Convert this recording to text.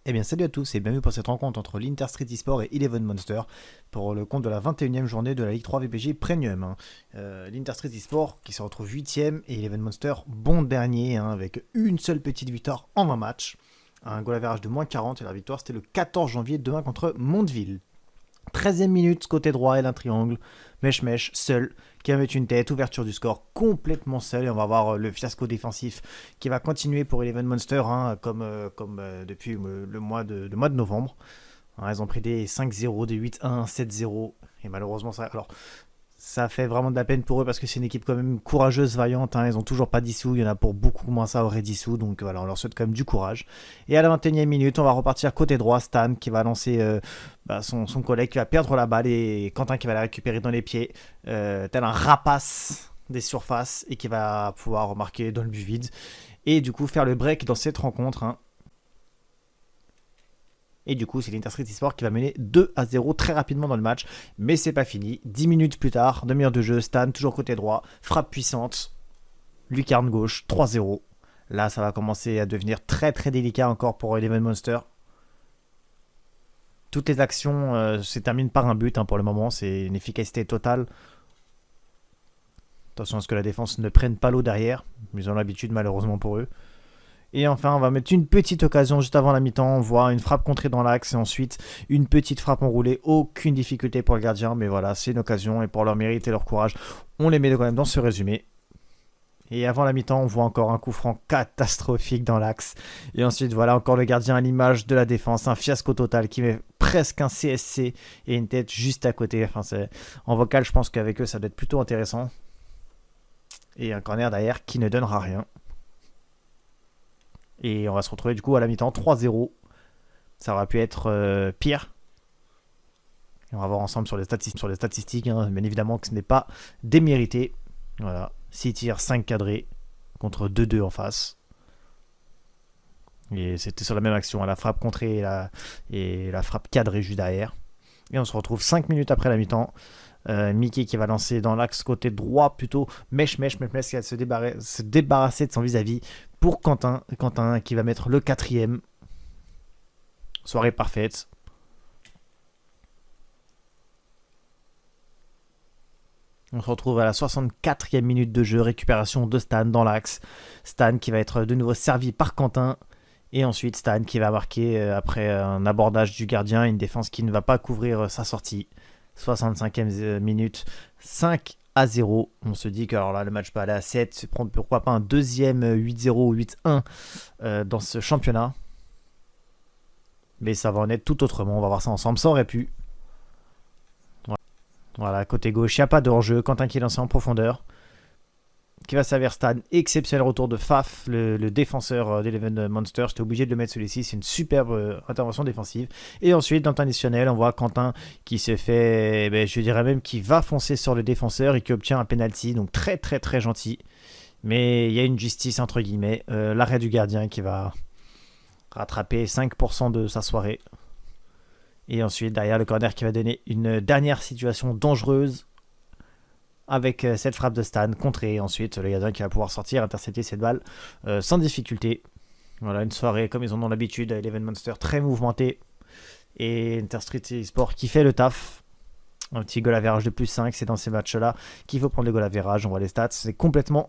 Eh bien salut à tous et bienvenue pour cette rencontre entre l'Interstreet eSport et Eleven Monster pour le compte de la 21e journée de la Ligue 3 VPG Premium. L'Interstreet eSport qui se retrouve 8e et Eleven Monster bon dernier avec une seule petite victoire en 20 matchs. Un goal average de moins 40 et la victoire c'était le 14 janvier demain contre Mondeville. 13e minute, côté droit, et un triangle. Mèche, seul, qui va mettre une tête, ouverture du score, complètement seul. Et on va voir le fiasco défensif qui va continuer pour Eleven Monster, comme depuis le mois de novembre. Ils ont pris des 5-0, des 8-1, 7-0. Et malheureusement, ça fait vraiment de la peine pour eux parce que c'est une équipe quand même courageuse, vaillante. Ils ont toujours pas dissous. Il y en a pour beaucoup moins ça aurait dissous. Donc voilà, on leur souhaite quand même du courage. Et à la 21e minute, on va repartir côté droit. Stan qui va lancer son collègue qui va perdre la balle et Quentin qui va la récupérer dans les pieds, tel un rapace des surfaces et qui va pouvoir marquer dans le but vide. Et du coup, faire le break dans cette rencontre. Et du coup, c'est l'Interstreet eSport qui va mener 2-0 très rapidement dans le match. Mais c'est pas fini. 10 minutes plus tard, demi-heure de jeu, Stan, toujours côté droit, frappe puissante, lucarne gauche, 3-0. Là, ça va commencer à devenir très très délicat encore pour Eleven Monster. Toutes les actions se terminent par un but pour le moment. C'est une efficacité totale. Attention à ce que la défense ne prenne pas l'eau derrière. Ils ont l'habitude malheureusement pour eux. Et enfin, on va mettre une petite occasion juste avant la mi-temps. On voit une frappe contrée dans l'axe et ensuite une petite frappe enroulée. Aucune difficulté pour le gardien, mais voilà, c'est une occasion et pour leur mérite et leur courage, on les met quand même dans ce résumé. Et avant la mi-temps, on voit encore un coup franc catastrophique dans l'axe. Et ensuite, voilà encore le gardien à l'image de la défense. Un fiasco total qui met presque un CSC et une tête juste à côté. En vocal, je pense qu'avec eux, ça doit être plutôt intéressant. Et un corner derrière qui ne donnera rien. Et on va se retrouver du coup à la mi-temps 3-0. Ça aurait pu être pire. Et on va voir ensemble sur les statistiques. Bien évidemment que ce n'est pas démérité. Voilà. 6 tirs, 5 cadrés. Contre 2-2 en face. Et c'était sur la même action. La frappe contrée et la frappe cadrée juste derrière. Et on se retrouve 5 minutes après la mi-temps. Mickey qui va lancer dans l'axe côté droit plutôt. Mèche qui va se débarrasser de son vis-à-vis pour Quentin qui va mettre le 4ème. Soirée parfaite. On se retrouve à la 64e minute de jeu. Récupération de Stan dans l'axe. Stan qui va être de nouveau servi par Quentin. Et ensuite Stan qui va marquer après un abordage du gardien. Une défense qui ne va pas couvrir sa sortie. 65e minute, 5-0. On se dit que alors là, le match peut aller à 7. Pourquoi pas un deuxième 8-0 ou 8-1 dans ce championnat. Mais ça va en être tout autrement. On va voir ça ensemble. Ça aurait pu. Voilà, côté gauche, il n'y a pas de hors-jeu. Quentin qui est lancé en profondeur. Qui va servir Stan. Exceptionnel retour de Faf, le défenseur d'Eleven Monster. J'étais obligé de le mettre celui-ci. C'est une superbe intervention défensive. Et ensuite, dans le temps additionnel, on voit Quentin qui se fait, je dirais même, qui va foncer sur le défenseur et qui obtient un penalty. Donc très très très gentil. Mais il y a une justice entre guillemets. L'arrêt du gardien qui va rattraper 5% de sa soirée. Et ensuite, derrière le corner qui va donner une dernière situation dangereuse. Avec cette frappe de Stan contrée. Ensuite, le gardien qui va pouvoir sortir, intercepter cette balle sans difficulté. Voilà, une soirée comme ils en ont l'habitude à Eleven Monster, très mouvementée. Et Interstreet eSport qui fait le taf. Un petit goal average de plus 5, c'est dans ces matchs-là qu'il faut prendre le goal average. On voit les stats, c'est complètement